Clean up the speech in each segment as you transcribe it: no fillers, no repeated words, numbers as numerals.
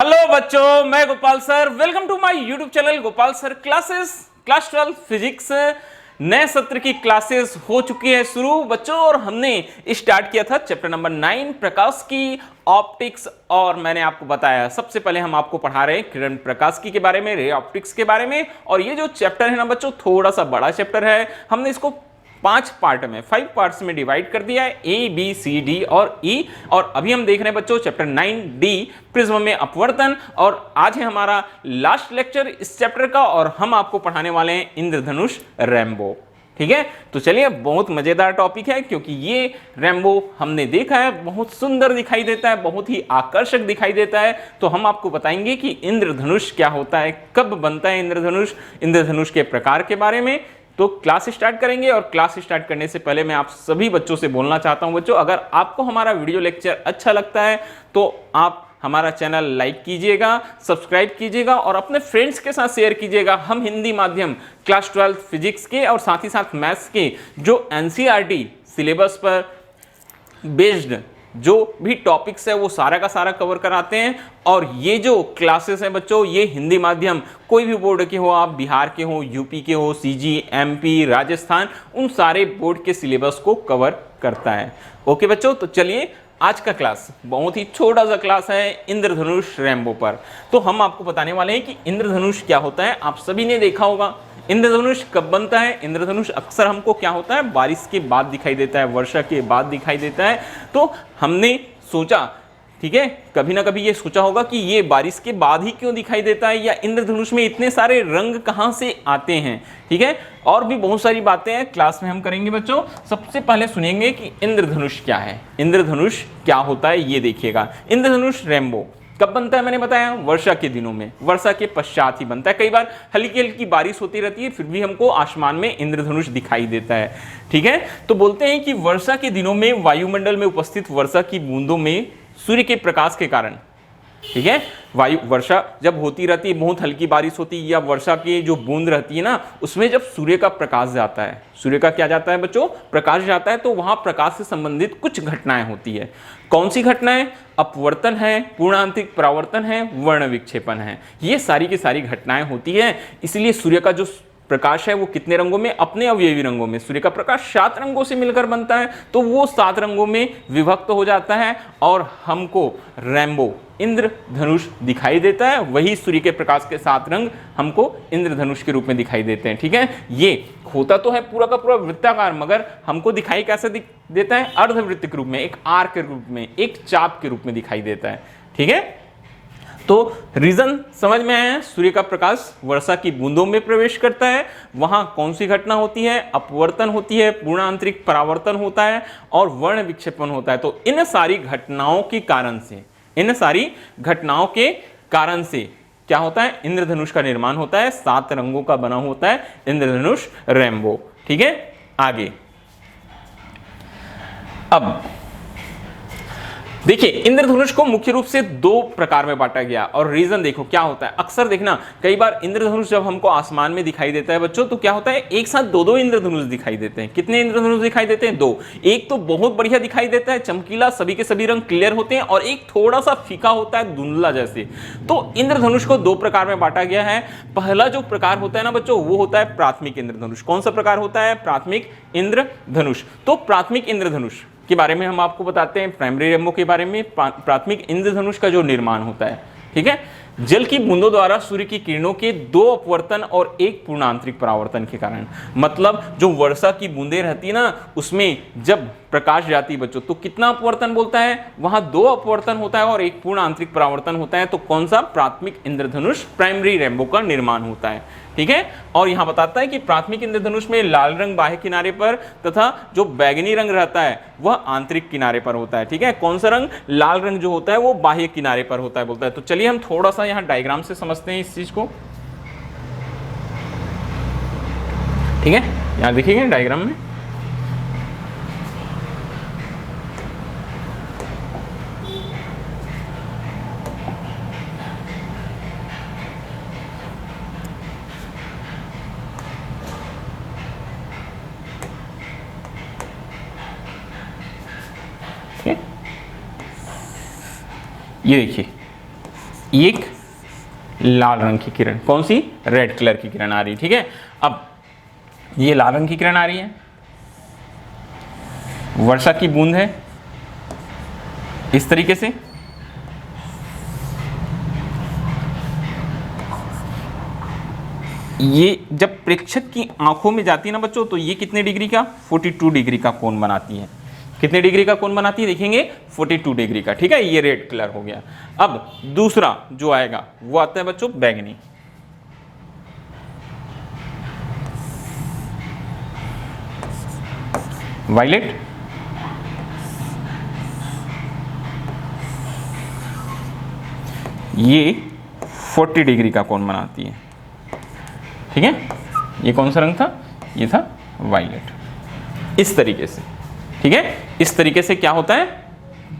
Hello बच्चों, मैं Gopal sir. Welcome to my YouTube channel Gopal sir classes. Class 12 physics नए सत्र की क्लासेस हो चुकी है शुरू बच्चों, और हमने स्टार्ट किया था चैप्टर नंबर 9 प्रकाश की ऑप्टिक्स। और मैंने आपको बताया सबसे पहले हम आपको पढ़ा रहे हैं किरण प्रकाशिकी के बारे में, रे ऑप्टिक्स के बारे में। और ये जो चैप्टर है ना बच्चों, थोड़ा सा बड़ा चैप्टर है। हमने इसको 5 पार्ट में 5 पार्ट्स में डिवाइड कर दिया है, ए बी सी डी और ई। और अभी हम देख रहे हैं बच्चों चैप्टर 9D प्रिज्म में अपवर्तन। और आज है हमारा लास्ट लेक्चर इस चैप्टर का, और हम आपको पढ़ाने वाले हैं इंद्रधनुष रैम्बो। ठीक है, तो चलिए, बहुत मजेदार टॉपिक है क्योंकि ये रैम्बो हमने देखा है, बहुत सुंदर दिखाई देता है, बहुत ही आकर्षक दिखाई देता है। तो हम आपको बताएंगे कि इंद्रधनुष क्या होता है, कब बनता है इंद्रधनुष, इंद्रधनुष के प्रकार के बारे में। तो क्लास स्टार्ट करेंगे, और क्लास स्टार्ट करने से पहले मैं आप सभी बच्चों से बोलना चाहता हूं बच्चों, अगर आपको हमारा वीडियो लेक्चर अच्छा लगता है तो आप हमारा चैनल लाइक कीजिएगा, सब्सक्राइब कीजिएगा और अपने फ्रेंड्स के साथ शेयर कीजिएगा। हम हिंदी माध्यम क्लास 12 फिजिक्स के और साथ ही साथ मैथ्स के जो एनसीईआरटी सिलेबस पर बेस्ड जो भी टॉपिक्स है वो सारा का सारा कवर कराते हैं। और ये जो क्लासेस हैं बच्चों, ये हिंदी माध्यम कोई भी बोर्ड के हो, आप बिहार के हो, यूपी के हो, सीजी, एमपी, राजस्थान, उन सारे बोर्ड के सिलेबस को कवर करता है। ओके बच्चों, तो चलिए, आज का क्लास बहुत ही छोटा सा क्लास है इंद्रधनुष रैम्बो पर। तो हम आपको बताने वाले हैं कि इंद्रधनुष क्या होता है। आप सभी ने देखा होगा इंद्रधनुष कब बनता है। इंद्रधनुष अक्सर हमको क्या होता है, बारिश के बाद दिखाई देता है, वर्षा के बाद दिखाई देता है। तो हमने सोचा, ठीक है, कभी ना कभी ये सोचा होगा कि ये बारिश के बाद ही क्यों दिखाई देता है, या इंद्रधनुष में इतने सारे रंग कहां से आते हैं। ठीक है, और भी बहुत सारी बातें हैं क्लास में हम करेंगे बच्चों। सबसे पहले सुनेंगे कि इंद्रधनुष क्या है, इंद्रधनुष क्या होता है, ये देखिएगा। इंद्रधनुष रैम्बो कब बनता है, मैंने बताया वर्षा के दिनों में, वर्षा के पश्चात ही बनता है। कई बार हल्की हल्की बारिश होती रहती है, फिर भी हमको आसमान में इंद्रधनुष दिखाई देता है। ठीक है, तो बोलते हैं कि वर्षा के दिनों में वायुमंडल में उपस्थित वर्षा की बूंदों में सूर्य के प्रकाश के कारण, ठीक है, वर्षा जब होती रहती है, बहुत हल्की बारिश होती है, या वर्षा की जो बूंद रहती है ना, उसमें जब सूर्य का प्रकाश जाता है, सूर्य का क्या जाता है बच्चों, प्रकाश जाता है, तो वहां प्रकाश से संबंधित कुछ घटनाएं होती है। कौन सी घटनाएं? अपवर्तन है, पूर्णांतरिक परावर्तन है, वर्ण विक्षेपण है। ये सारी की सारी घटनाएं होती है। इसलिए सूर्य का जो प्रकाश है वो कितने रंगों में, अपने अवयवी रंगों में। सूर्य का प्रकाश 7 रंगों से मिलकर बनता है, तो वो 7 रंगों में विभक्त हो जाता है और हमको रैम्बो इंद्रधनुष दिखाई देता है। वही सूर्य के प्रकाश के 7 रंग हमको इंद्रधनुष के रूप में दिखाई देते हैं। ठीक है, ये होता तो है पूरा का पूरा वृत्ताकार, मगर हमको दिखाई कैसे देता है, अर्धवृत्त के रूप में, एक आर्क के रूप में, एक चाप के रूप में दिखाई देता है। ठीक है, तो रीजन समझ में आया। सूर्य का प्रकाश वर्षा की बूंदों में प्रवेश करता है, वहां कौन सी घटना होती है, अपवर्तन होती है, पूर्णांतरिक परावर्तन होता है और वर्ण विक्षेपण होता है। तो इन सारी घटनाओं के कारण से, इन सारी घटनाओं के कारण से क्या होता है, इंद्रधनुष का निर्माण होता है। 7 रंगों का बना होता है इंद्रधनुष रैम्बो। ठीक है, आगे अब देखिए, इंद्रधनुष को मुख्य रूप से 2 प्रकार में बांटा गया, और रीजन देखो क्या होता है। अक्सर देखना, कई बार इंद्रधनुष जब हमको आसमान में दिखाई देता है बच्चों, तो क्या होता है, एक साथ 2-2 इंद्रधनुष दिखाई देते हैं। कितने इंद्रधनुष दिखाई देते हैं? 2। एक तो बहुत बढ़िया दिखाई देता है, चमकीला, सभी के सभी रंग क्लियर होते हैं, और एक थोड़ा सा फीका होता है, धुंधला जैसे। तो इंद्रधनुष को 2 प्रकार में बांटा गया है। पहला जो प्रकार होता है ना बच्चों, वो होता है प्राथमिक इंद्रधनुष। कौन सा प्रकार होता है? प्राथमिक इंद्रधनुष। तो प्राथमिक इंद्रधनुष के बारे में हम आपको बताते हैं, प्राइमरी रैम्बो के बारे में। प्राथमिक इंद्रधनुष का जो निर्माण होता है, ठीक है, जल की बूंदों द्वारा सूर्य की किरणों के 2 अपवर्तन और 1 पूर्णांतरिक परावर्तन के कारण। मतलब जो वर्षा की बूंदें रहती है ना, उसमें जब प्रकाश जाती है बच्चों, तो कितना अपवर्तन बोलता है, वहां 2 अपवर्तन होता है और 1 पूर्णांतरिक परावर्तन होता है। तो कौन सा? प्राथमिक इंद्रधनुष, प्राइमरी रैम्बो का निर्माण होता है। ठीक है, और यहां बताता है कि प्राथमिक इंद्रधनुष में लाल रंग बाह्य किनारे पर तथा जो बैगनी रंग रहता है वह आंतरिक किनारे पर होता है। ठीक है, कौन सा रंग? लाल रंग जो होता है वो बाह्य किनारे पर होता है बोलता है। तो चलिए हम थोड़ा सा यहां डायग्राम से समझते हैं इस चीज को। ठीक है, यहां देखिएगा डायग्राम में, ये देखिए एक लाल रंग की किरण, कौन सी, रेड कलर की किरण आ रही है। ठीक है, अब ये लाल रंग की किरण आ रही है, वर्षा की बूंद है इस तरीके से। ये जब प्रेक्षक की आंखों में जाती है ना बच्चों, तो ये कितने डिग्री का, 42 डिग्री का कोण बनाती है। कितने डिग्री का कोण बनाती है देखेंगे, 42 डिग्री का। ठीक है, ये रेड कलर हो गया। अब दूसरा जो आएगा वो आता है बच्चों बैंगनी। वायलेट, ये 40 डिग्री का कोण बनाती है। ठीक है, ये कौन सा रंग था, ये था वायलेट। इस तरीके से, ठीक है, इस तरीके से क्या होता है,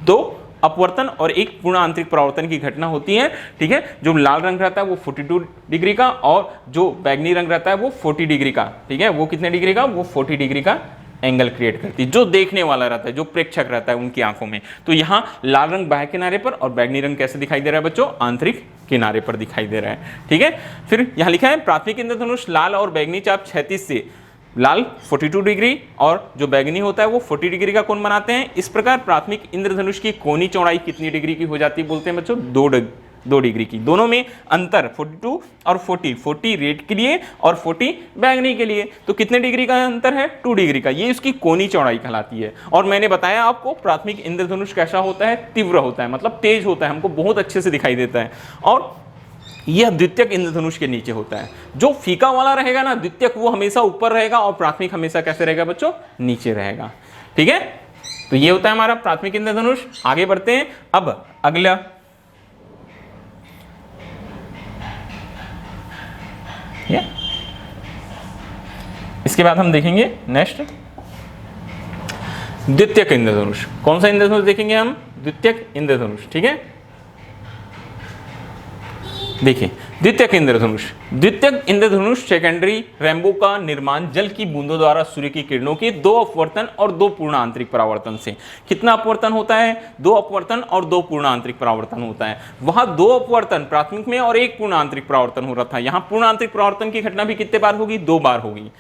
दो अपवर्तन और एक पूर्ण आंतरिक परावर्तन की घटना होती है। ठीक है, जो लाल रंग रहता है वो 42 डिग्री का और जो बैगनी रंग रहता है वो 40 डिग्री का। ठीक है, वो कितने डिग्री का, वो 40 डिग्री का एंगल क्रिएट करती है, जो देखने वाला रहता है, जो प्रेक्षक रहता है उनकी आंखों में। तो यहाँ लाल रंग बाह्य किनारे पर और बैगनी रंग कैसे दिखाई दे रहा है बच्चों, आंतरिक किनारे पर दिखाई दे रहा है। ठीक है, फिर यहाँ लिखा है प्राथमिक इंद्रधनुष लाल और बैगनी चाप क्षैतिज से, लाल 42 डिग्री और जो बैगनी होता है वो 40 डिग्री का कोण बनाते हैं। इस प्रकार प्राथमिक इंद्रधनुष की कोणीय चौड़ाई कितनी डिग्री की हो जाती है बोलते हैं बच्चों, 2 डिग्री की। दोनों में अंतर 42 और 40 रेड के लिए और 40 बैगनी के लिए, तो कितने डिग्री का अंतर है, 2 डिग्री का। ये उसकी कोणीय चौड़ाई कहलाती है। और मैंने बताया आपको प्राथमिक इंद्रधनुष कैसा होता है, तीव्र होता है, मतलब तेज होता है, हमको बहुत अच्छे से दिखाई देता है। और यह द्वितीयक इंद्रधनुष के नीचे होता है। जो फीका वाला रहेगा ना द्वितीयक, वो हमेशा ऊपर रहेगा और प्राथमिक हमेशा कैसे रहेगा बच्चों, नीचे रहेगा। ठीक है, तो ये होता है हमारा प्राथमिक इंद्रधनुष। आगे बढ़ते हैं, अब अगला इसके बाद हम देखेंगे नेक्स्ट द्वितीयक इंद्रधनुष। कौन सा इंद्रधनुष देखेंगे हम, द्वितीयक इंद्रधनुष। ठीक है, देखिए द्वितीयक इंद्रधनुष। द्वितीयक इंद्रधनुष सेकेंडरी रेनबो का निर्माण जल की बूंदों द्वारा सूर्य की किरणों के 2 अपवर्तन और 2 पूर्ण आंतरिक परावर्तन से। कितना अपवर्तन होता है, 2 अपवर्तन और 2 पूर्ण आंतरिक परावर्तन होता है। वहां 2 अपवर्तन प्राथमिक में और 1 पूर्ण आंतरिक परावर्तन हो रहा था। यहाँ पूर्ण आंतरिक परावर्तन की घटना भी कितने बार होगी, 2 बार होगी।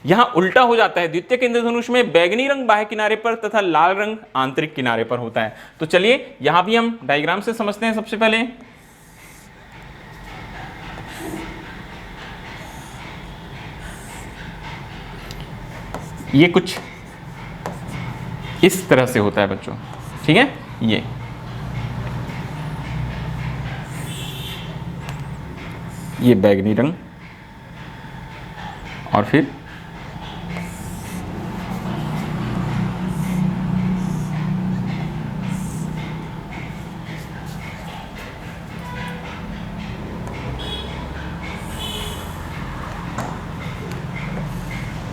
यहाँ उल्टा हो जाता है, द्वितीयक इंद्रधनुष में बैगनी रंग बाह्य किनारे पर तथा लाल रंग आंतरिक किनारे पर होता है। तो चलिए यहां भी हम डायग्राम से समझते हैं। सबसे पहले ये कुछ इस तरह से होता है बच्चों। ठीक है, ये बैगनी रंग और फिर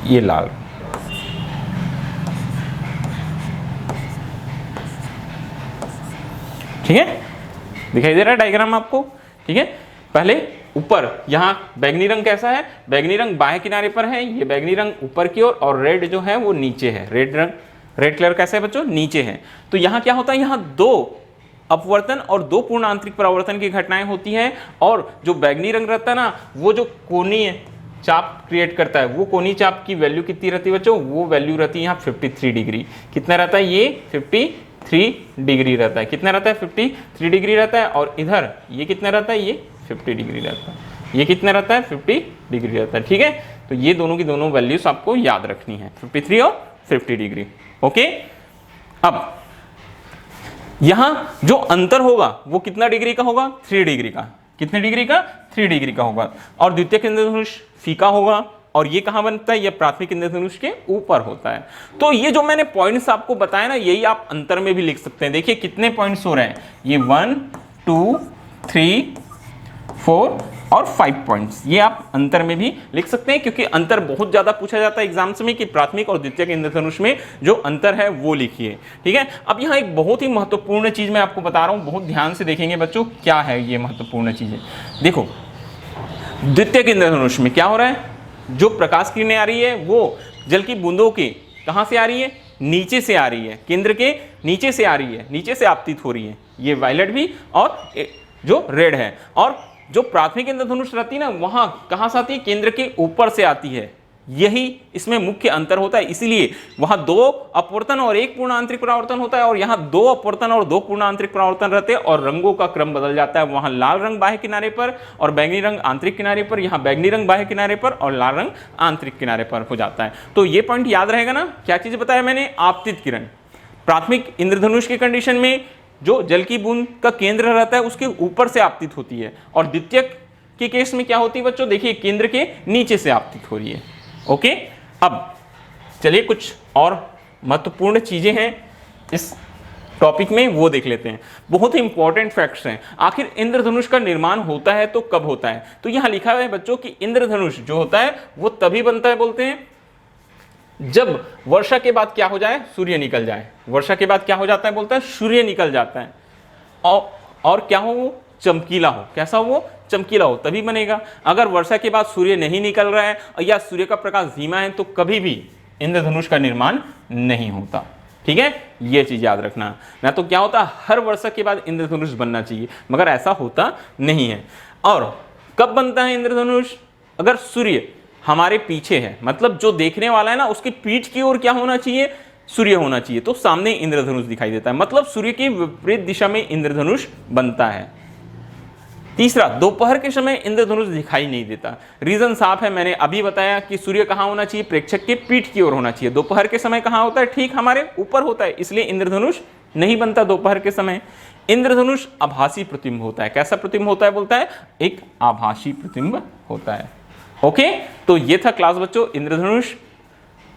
ये लाल। ठीक है, दिखाई दे रहा है डायग्राम आपको। ठीक है, पहले ऊपर यहां बैगनी रंग कैसा है, बैगनी रंग बाह्य किनारे पर है, ये बैगनी रंग ऊपर की ओर और रेड जो है वो नीचे है। रेड कलर कैसा है बच्चों, नीचे है। तो यहां क्या होता है, यहां 2 अपवर्तन और 2 पूर्ण आंतरिक परावर्तन की घटनाएं होती हैं। और जो बैगनी रंग रहता है ना, वो जो कोणीय चाप क्रिएट करता है, वो कोणीय चाप की वैल्यू कितनी रहती है बच्चों, वो वैल्यू रहती है यहाँ 53 डिग्री। कितना रहता है, ये 53 डिग्री रहता है। कितना रहता है, 53 डिग्री रहता है। और इधर ये कितना रहता है, ये 50 डिग्री रहता है। ये कितना रहता है, 50 डिग्री रहता है। ठीक है, तो ये दोनों की दोनों वैल्यूज आपको याद रखनी है, 53 और 50 डिग्री। ओके, अब यहां जो अंतर होगा वो कितना डिग्री का होगा, 3 डिग्री का। कितने डिग्री का, 3 डिग्री का होगा। और द्वितीयक इंद्रधनुष फीका होगा और ये कहां बनता है, ये प्राथमिक इंद्रधनुष के ऊपर होता है। तो ये जो मैंने पॉइंट्स आपको बताया ना, यही आप अंतर में भी लिख सकते हैं। देखिए कितने पॉइंट्स हो रहे हैं, ये 1 2 3 4 और 5 पॉइंट्स, ये आप अंतर में भी लिख सकते हैं, क्योंकि अंतर बहुत ज्यादा पूछा जाता है एग्जाम्स में कि प्राथमिक और द्वितीयक इंद्रधनुष में जो अंतर है वो लिखिए। ठीक है, अब यहाँ एक बहुत ही महत्वपूर्ण चीज मैं आपको बता रहा हूं, बहुत ध्यान से देखेंगे बच्चों। क्या है ये महत्वपूर्ण चीजें, देखो द्वितीयक इंद्रधनुष में क्या हो रहा है, जो प्रकाश किरणें आ रही है वो जल की बूंदों के कहां से आ रही है, नीचे से आ रही है, केंद्र के नीचे से आ रही है, नीचे से आपतित हो रही है। ये वायलेट भी और जो रेड है। और जो प्राथमिक इंद्रधनुष रहती है ना, वहां कहां से आती है, केंद्र के ऊपर से आती है, यही इसमें मुख्य अंतर होता है। इसलिए वहां 2 अपवर्तन और 1 पूर्ण आंतरिक परावर्तन होता है, और यहां 2 अपवर्तन और 2 पूर्ण आंतरिक परावर्तन रहते हैं, और रंगों का क्रम बदल जाता है। वहां लाल रंग बाह्य किनारे पर और बैंगनी रंग आंतरिक किनारे पर, यहां बैंगनी रंग बाह्य किनारे पर और लाल रंग आंतरिक किनारे पर हो जाता है। तो ये पॉइंट याद रहेगा ना। क्या चीज बताया मैंने, आपतित किरण। प्राथमिक इंद्रधनुष की कंडीशन में जो जल की बूंद का केंद्र रहता है उसके ऊपर से आपतित होती है, और द्वितीयक के केस में क्या होती है बच्चों, देखिए केंद्र के नीचे से आपतित हो रही है। ओके, अब चलिए कुछ और महत्वपूर्ण चीजें हैं इस टॉपिक में, वो देख लेते हैं। बहुत ही इंपॉर्टेंट फैक्ट्स हैं। आखिर इंद्रधनुष का निर्माण होता है तो कब होता है, तो यहां लिखा हुआ है बच्चों कि इंद्रधनुष जो होता है वो तभी बनता है, बोलते हैं जब वर्षा के बाद क्या हो जाए, सूर्य निकल जाए। वर्षा के बाद क्या हो जाता है, बोलता है सूर्य निकल जाता है, और क्या हो, वो चमकीला हो। कैसा हो वो, चमकीला हो, तभी बनेगा। अगर वर्षा के बाद सूर्य नहीं निकल रहा है या सूर्य का प्रकाश धीमा है तो कभी भी इंद्रधनुष का निर्माण नहीं होता। ठीक है, ये चीज याद रखना। ना तो क्या होता, हर वर्षा के बाद इंद्रधनुष बनना चाहिए, मगर ऐसा होता नहीं है। और कब बनता है इंद्रधनुष, अगर सूर्य हमारे पीछे है, मतलब जो देखने वाला है ना उसकी पीठ की ओर क्या होना चाहिए, सूर्य होना चाहिए, तो सामने इंद्रधनुष दिखाई देता है, मतलब सूर्य की विपरीत दिशा में इंद्रधनुष बनता है। तीसरा, दोपहर के समय इंद्रधनुष दिखाई नहीं देता। रीजन साफ है, मैंने अभी बताया कि सूर्य कहां होना चाहिए, प्रेक्षक के पीठ की ओर होना चाहिए। दोपहर के समय कहां होता है, ठीक हमारे ऊपर होता है, इसलिए इंद्रधनुष नहीं बनता दोपहर के समय। इंद्रधनुष आभासी प्रतिबिंब होता है। कैसा प्रतिबिंब होता है, बोलता है एक आभासी प्रतिबिंब होता है। ओके, तो ये था क्लास बच्चों, इंद्रधनुष,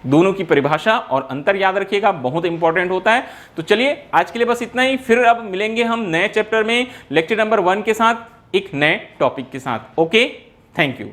दोनों की परिभाषा और अंतर याद रखिएगा, बहुत इंपॉर्टेंट होता है। तो चलिए आज के लिए बस इतना ही, फिर अब मिलेंगे हम नए चैप्टर में लेक्चर नंबर 1 के साथ, एक नए टॉपिक के साथ। Okay, thank you.